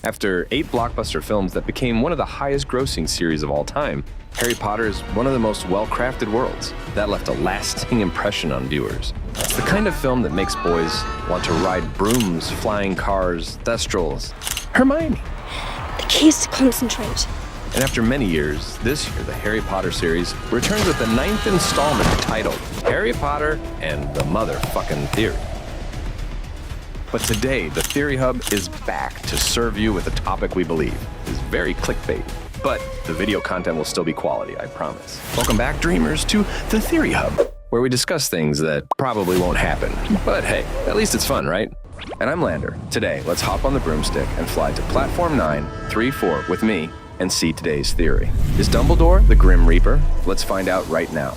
After 8 blockbuster films that became one of the highest-grossing series of all time, Harry Potter is one of the most well-crafted worlds that left a lasting impression on viewers. It's the kind of film that makes boys want to ride brooms, flying cars, thestrals. Hermione. The key is to concentrate. And after many years, this year the Harry Potter series returns with the 9th installment titled Harry Potter and the Motherfucking Theory. But today, the Theory Hub is back to serve you with a topic we believe is very clickbait. But the video content will still be quality, I promise. Welcome back, dreamers, to the Theory Hub, where we discuss things that probably won't happen. But hey, at least it's fun, right? And I'm Lander. Today, let's hop on the broomstick and fly to Platform 934 with me and see today's theory. Is Dumbledore the Grim Reaper? Let's find out right now.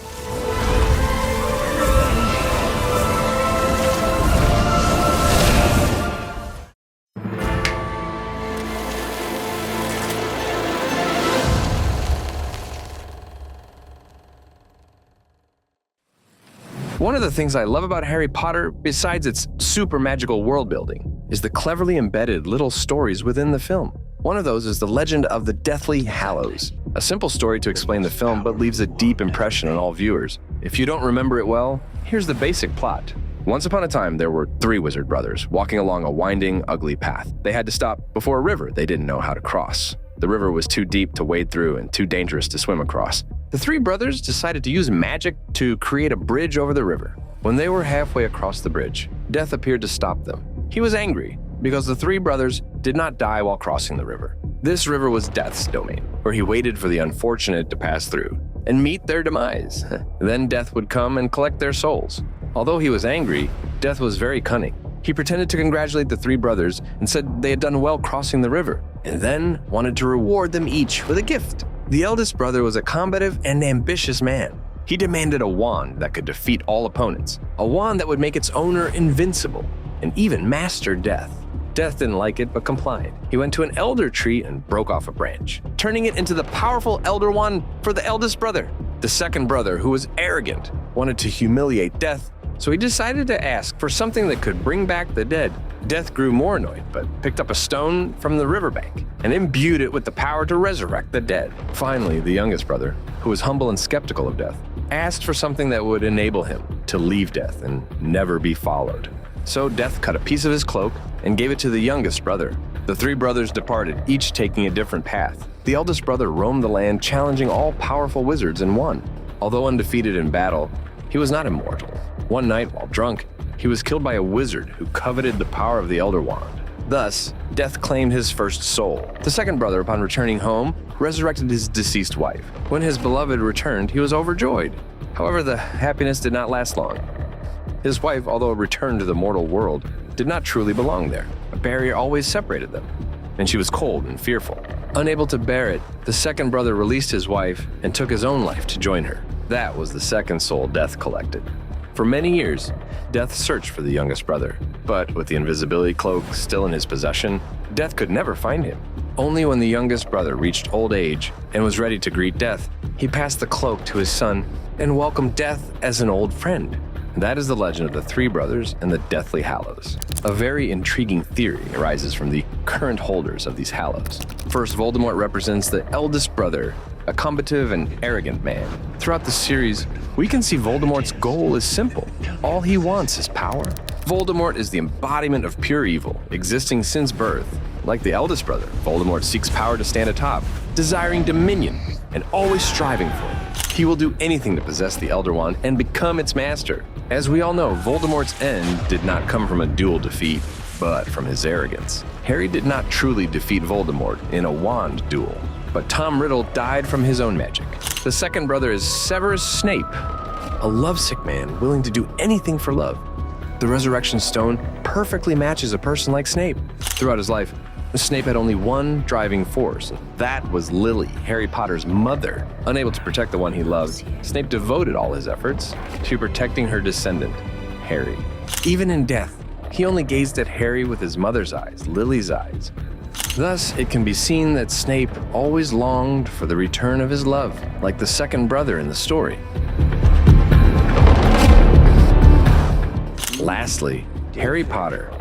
One of the things I love about Harry Potter, besides its super magical world building, is the cleverly embedded little stories within the film. One of those is the legend of the Deathly Hallows, a simple story to explain the film but leaves a deep impression on all viewers. If you don't remember it well, here's the basic plot. Once upon a time, there were 3 wizard brothers walking along a winding, ugly path. They had to stop before a river they didn't know how to cross. The river was too deep to wade through and too dangerous to swim across. The 3 brothers decided to use magic to create a bridge over the river. When they were halfway across the bridge, Death appeared to stop them. He was angry because the 3 brothers did not die while crossing the river. This river was Death's domain, where he waited for the unfortunate to pass through and meet their demise. Then Death would come and collect their souls. Although he was angry, Death was very cunning. He pretended to congratulate the 3 brothers and said they had done well crossing the river, and then wanted to reward them each with a gift. The eldest brother was a combative and ambitious man. He demanded a wand that could defeat all opponents, a wand that would make its owner invincible, and even master Death. Death didn't like it, but complied. He went to an elder tree and broke off a branch, turning it into the powerful elder wand for the eldest brother. The second brother, who was arrogant, wanted to humiliate Death, so he decided to ask for something that could bring back the dead. Death grew more annoyed, but picked up a stone from the riverbank and imbued it with the power to resurrect the dead. Finally, the youngest brother, who was humble and skeptical of Death, asked for something that would enable him to leave Death and never be followed. So Death cut a piece of his cloak and gave it to the youngest brother. The 3 brothers departed, each taking a different path. The eldest brother roamed the land, challenging all powerful wizards, and won. Although undefeated in battle, he was not immortal. One night, while drunk, he was killed by a wizard who coveted the power of the Elder Wand. Thus, Death claimed his first soul. The second brother, upon returning home, resurrected his deceased wife. When his beloved returned, he was overjoyed. However, the happiness did not last long. His wife, although returned to the mortal world, did not truly belong there. A barrier always separated them, and she was cold and fearful. Unable to bear it, the second brother released his wife and took his own life to join her. That was the second soul Death collected. For many years, Death searched for the youngest brother, but with the invisibility cloak still in his possession, Death could never find him. Only when the youngest brother reached old age and was ready to greet Death, he passed the cloak to his son and welcomed Death as an old friend. That is the legend of the 3 brothers and the Deathly Hallows. A very intriguing theory arises from the current holders of these hallows. First, Voldemort represents the eldest brother, a combative and arrogant man. Throughout the series, we can see Voldemort's goal is simple. All he wants is power. Voldemort is the embodiment of pure evil, existing since birth. Like the eldest brother, Voldemort seeks power to stand atop, desiring dominion, and always striving for it. He will do anything to possess the Elder Wand and become its master. As we all know, Voldemort's end did not come from a dual defeat, but from his arrogance. Harry did not truly defeat Voldemort in a wand duel, but Tom Riddle died from his own magic. The second brother is Severus Snape, a lovesick man willing to do anything for love. The Resurrection Stone perfectly matches a person like Snape. Throughout his life, Snape had only one driving force, and that was Lily, Harry Potter's mother. Unable to protect the one he loved, Snape devoted all his efforts to protecting her descendant, Harry. Even in death, he only gazed at Harry with his mother's eyes, Lily's eyes. Thus, it can be seen that Snape always longed for the return of his love, like the second brother in the story. Lastly, Harry Potter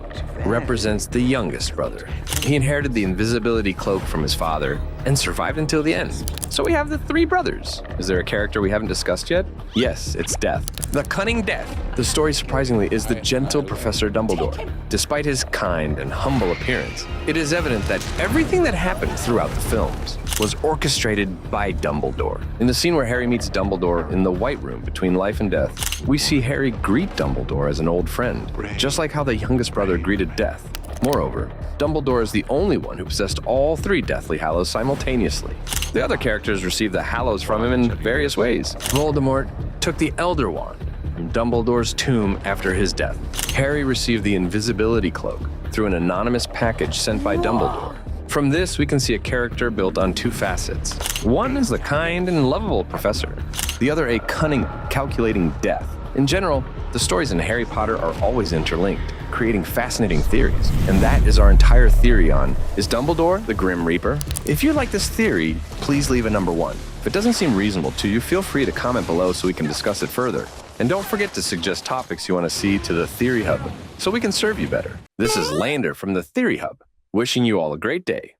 represents the youngest brother. He inherited the invisibility cloak from his father and survived until the end. So we have the three brothers. Is there a character we haven't discussed yet? Yes, it's Death. The cunning Death. The story, surprisingly, is the gentle Professor Dumbledore. Despite his kind and humble appearance, it is evident that everything that happened throughout the films was orchestrated by Dumbledore. In the scene where Harry meets Dumbledore in the White Room between life and death, we see Harry greet Dumbledore as an old friend, just like how the youngest brother greeted Death. Moreover, Dumbledore is the only one who possessed all three Deathly Hallows simultaneously. The other characters received the Hallows from him in various ways. Voldemort took the Elder Wand from Dumbledore's tomb after his death. Harry received the Invisibility Cloak through an anonymous package sent by Dumbledore. From this, we can see a character built on two facets. One is the kind and lovable professor, the other a cunning, calculating Death. In general, the stories in Harry Potter are always interlinked, creating fascinating theories. And that is our entire theory on, is Dumbledore the Grim Reaper? If you like this theory, please leave a number 1. If it doesn't seem reasonable to you, feel free to comment below so we can discuss it further. And don't forget to suggest topics you want to see to the Theory Hub so we can serve you better. This is Lander from the Theory Hub, wishing you all a great day.